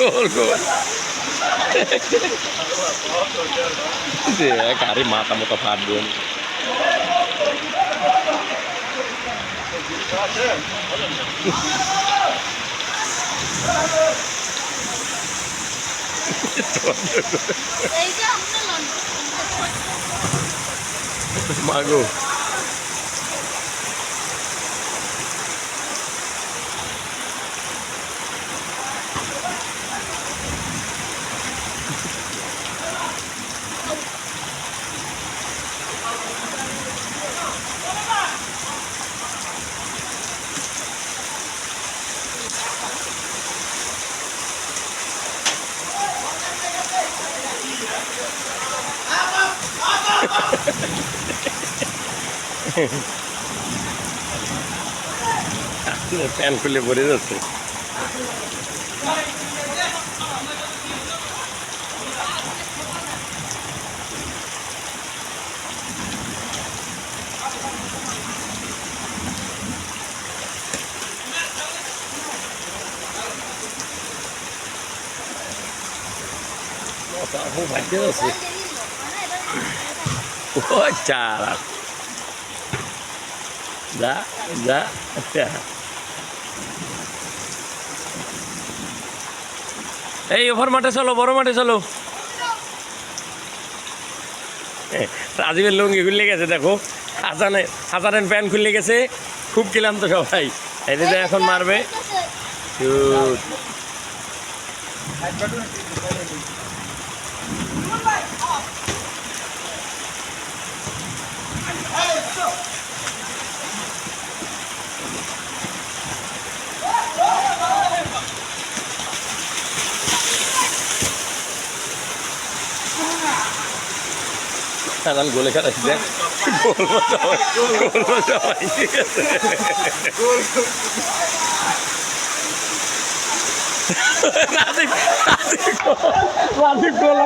গোল গোল গাড়ি মাথা মতো ফাটবে মাগো প্যান খুলে পড়ে যাচ্ছে ভাগ্যে আছে ও চারা যা যা এই ওভার মাঠে চলো বড় মাঠে চলো রাজীবের লুঙ্গি খুলে গেছে দেখো হাসানের প্যান্ট খুলে গেছে খুব ক্লান্ত সবাই এটা এখন মারবে সাধারণ গোলে খেলাচ্ছি দেখ বলবো সবাই ঠিক আছে রাজীব গোল